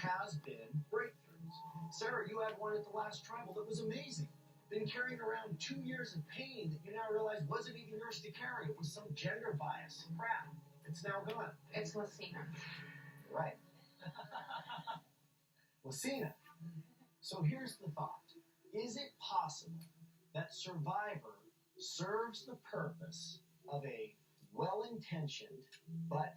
has been breakthroughs. Sarah, you had one at the last tribal that was amazing. Been carrying around 2 years of pain that you now realize wasn't even yours to carry. It was some gender bias crap. It's now gone. It's Lucina. Right. Lucina. So here's the thought. Is it possible that Survivor serves the purpose of a well-intentioned but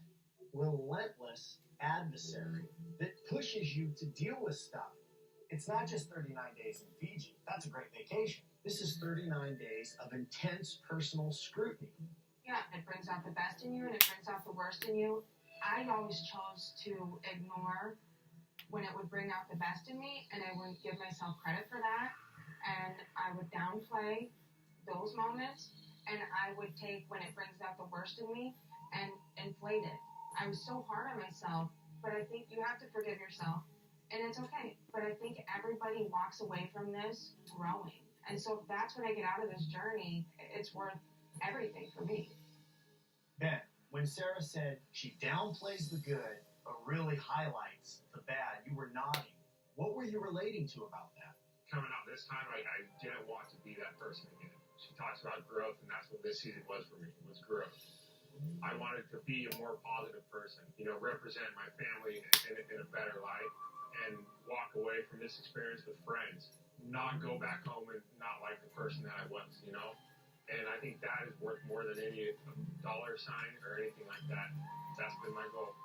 relentless adversary that pushes you to deal with stuff? It's not just 39 days in Fiji. That's a great vacation. This is 39 days of intense personal scrutiny. Yeah, it brings out the best in you and it brings out the worst in you. I always chose to ignore when it would bring out the best in me, and I wouldn't give myself credit for that. And I would downplay those moments, and I would take when it brings out the worst in me and inflate it. I'm so hard on myself, but I think you have to forgive yourself, and it's okay. But I think everybody walks away from this growing. And so if that's what I get out of this journey, it's worth everything for me. Ben, when Sarah said she downplays the good but really highlights the bad, you were nodding. What were you relating to about that? Coming out this time, I didn't want to be that person again. She talks about growth, and that's what this season was for me, was growth. I wanted to be a more positive person, represent my family in a better light, and walk away from this experience with friends, not go back home and not like the person that I was, And I think that is worth more than any dollar sign or anything like that. That's been my goal.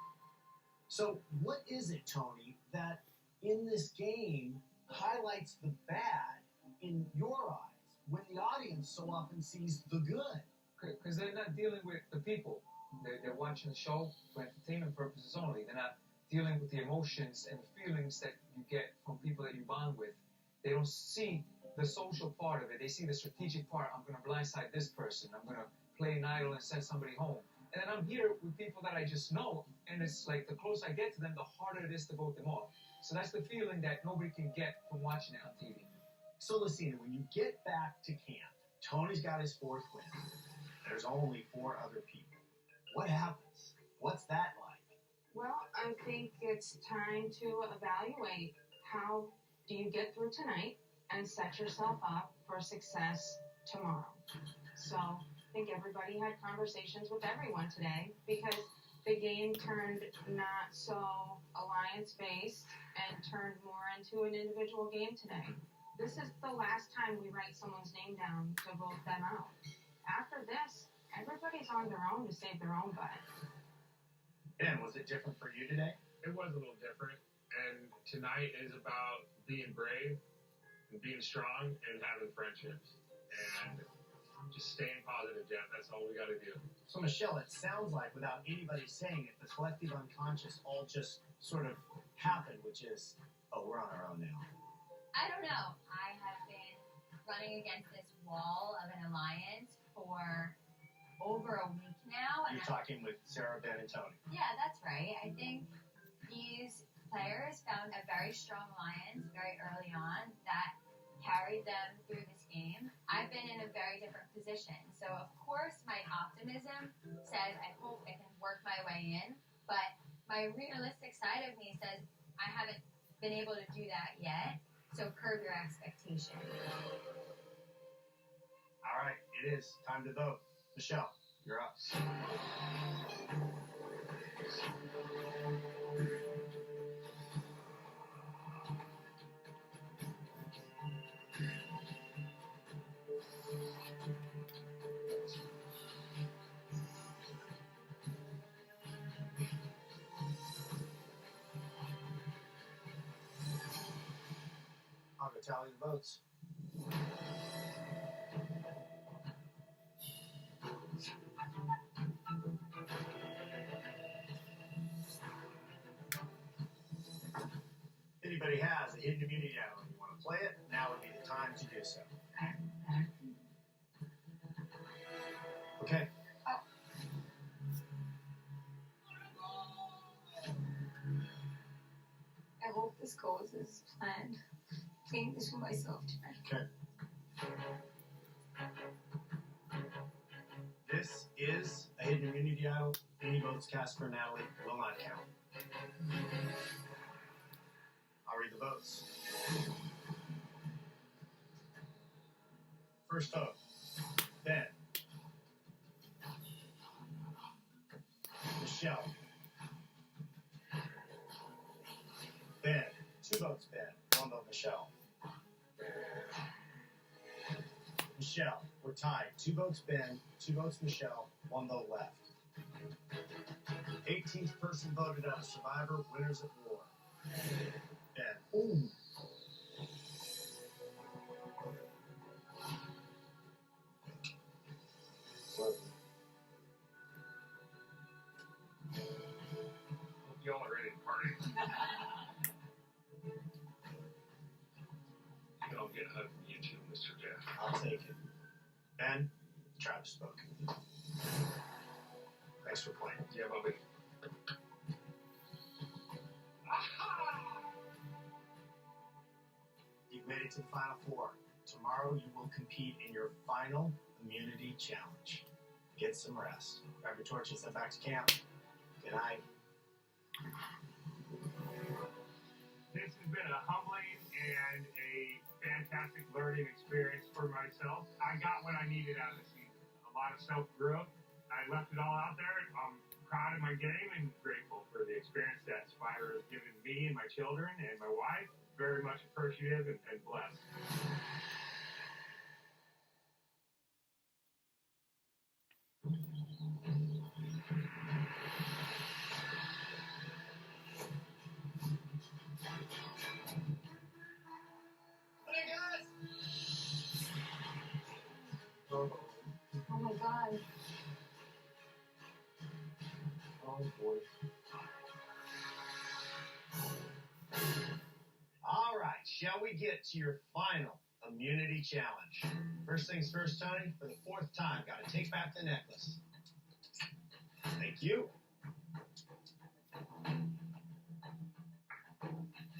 So what is it, Tony, that in this game highlights the bad in your eyes when the audience so often sees the good? Because they're not dealing with the people. They're watching the show for entertainment purposes only. They're not dealing with the emotions and the feelings that you get from people that you bond with. They don't see the social part of it. They see the strategic part. I'm going to blindside this person. I'm going to play an idol and send somebody home. And then I'm here with people that I just know, and it's like the closer I get to them, the harder it is to vote them off. So that's the feeling that nobody can get from watching it on TV. So, Lucina, when you get back to camp, Tony's got his fourth win. There's only 4 other people. What happens? What's that like? Well, I think it's time to evaluate how do you get through tonight and set yourself up for success tomorrow. So I think everybody had conversations with everyone today because the game turned not so alliance-based and turned more into an individual game today. This is the last time we write someone's name down to vote them out. After this, everybody's on their own to save their own butt. Ben, was it different for you today? It was a little different, and tonight is about being brave and being strong and having friendships and just staying positive, Jeff. That's all we got to do. So, Michelle, it sounds like, without anybody saying it, the collective unconscious all just sort of happened, which is, oh, we're on our own now. I don't know. I have been running against this wall of an alliance for over a week now. You're talking with Sarah, Ben, and Tony. Yeah, that's right. I think these players found a very strong alliance very early on that carried them through this game. I've been in a very different position. So, of course, my optimism says I hope I can work my way in. But my realistic side of me says I haven't been able to do that yet. So curb your expectations. All right, it is time to vote. Michelle, you're up. I'll go tally the votes. Anybody has a hidden immunity idol and you want to play it, now would be the time to do so. Okay. I hope this goes as planned. Playing this for myself tonight. Okay. This is a hidden immunity idol. Any votes cast for Natalie will not count. Your votes. First vote, Ben. Michelle. Ben. 2 votes, Ben. 1 vote, Michelle. Michelle, we're tied. 2 votes, Ben. 2 votes, Michelle. 1 vote left. 18th person voted out of Survivor. Winners at War. Ben. Ooh. Hope y'all are ready to party. I'll get a hug from you too, Mr. Jeff. I'll take it. Ben, Travis spoke. Thanks for playing. Yeah, Bobby. You've made it to the Final Four. Tomorrow you will compete in your final immunity challenge. Get some rest. Grab your torches, head back to camp. Good night. This has been a humbling and a fantastic learning experience for myself. I got what I needed out of the season. A lot of self-growth. I left it all out there. I'm proud of my game and grateful for the experience that Survivor has given me and my children and my wife. Very much appreciative and blessed. Hey guys! Oh my god. Oh boy. All right, shall we get to your final immunity challenge? First things first, Tony, for the 4th time, gotta take back the necklace. Thank you.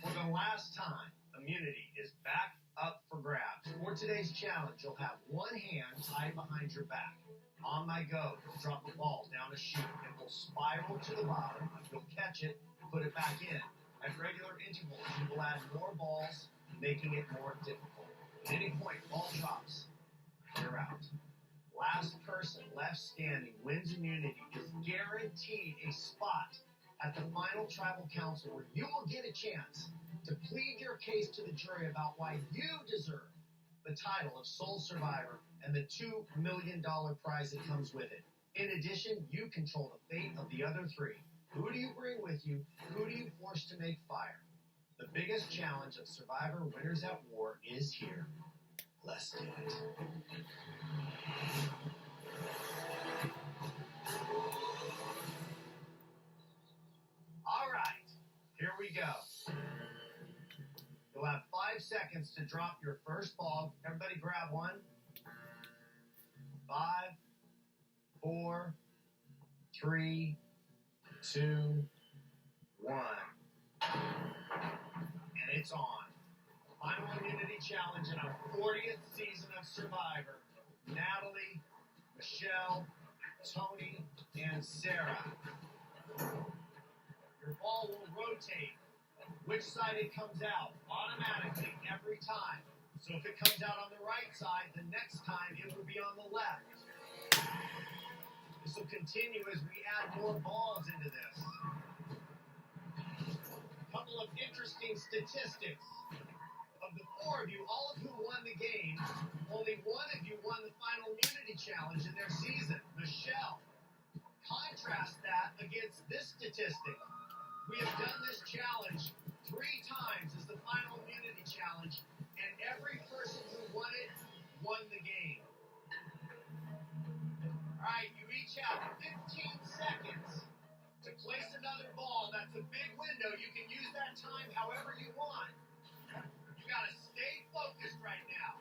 For the last time, immunity is back up for grabs. For today's challenge, you'll have one hand tied behind your back. On my go, you'll drop the ball down a chute. It will spiral to the bottom. You'll catch it, put it back in. At regular intervals, you will add more balls, making it more difficult. At any point, ball drops. You're out. Last person left standing wins immunity is guaranteed a spot at the final tribal council where you will get a chance to plead your case to the jury about why you deserve the title of sole survivor and the $2 million prize that comes with it. In addition, you control the fate of the other 3. Who do you bring with you? Who do you force to make fire? The biggest challenge of Survivor Winners at War is here. Let's do it. All right, here we go. You'll have 5 seconds to drop your first ball. Everybody grab one. 5, 4, 3, 2, 1. And it's on. Final immunity challenge in our 40th season of Survivor. Natalie, Michelle, Tony, and Sarah. Your ball will rotate. Which side it comes out automatically every time. So if it comes out on the right side, the next time it will be on the left. This will continue as we add more balls into this. A couple of interesting statistics. Of the 4 of you, all of who won the game, only 1 of you won the final immunity challenge in their season, Michelle. Contrast that against this statistic. We have done this challenge 3 times as the final immunity challenge, and every person who won it won the game. All right, you each have 15 seconds to place another ball. That's a big window. You can use that time however you want. You gotta stay focused right now.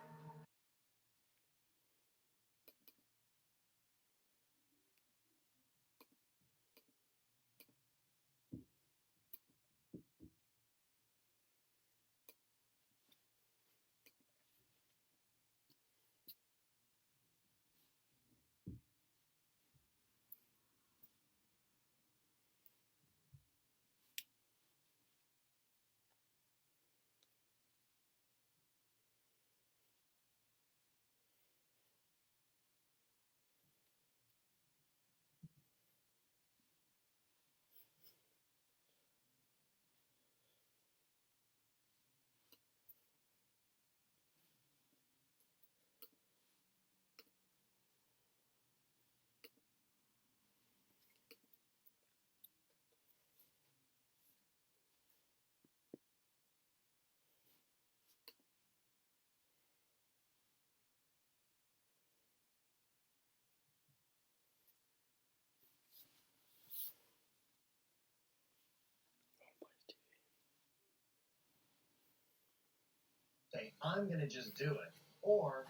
say, I'm going to just do it? Or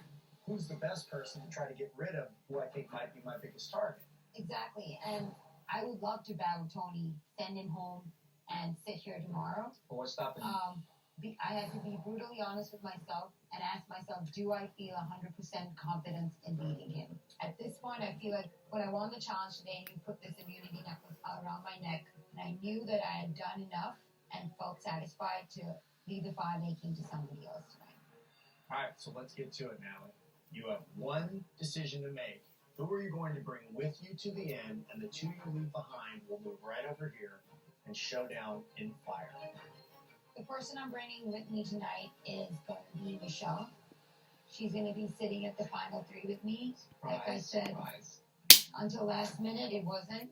who's the best person to try to get rid of who I think might be my biggest target? Exactly. And I would love to battle Tony, send him home, and sit here tomorrow. But what's stopping you? I had to be brutally honest with myself and ask myself, do I feel 100% confidence in beating him? At this point, I feel like when I won the challenge today and you put this immunity necklace around my neck, and I knew that I had done enough and felt satisfied to leave the fire making to somebody else tonight. All right, so let's get to it, Natalie. You have one decision to make. Who are you going to bring with you to the end, and the two you leave behind will move right over here and show down in fire. The person I'm bringing with me tonight is going to be Michelle. She's going to be sitting at the final three with me. Like I said, until last minute, it wasn't.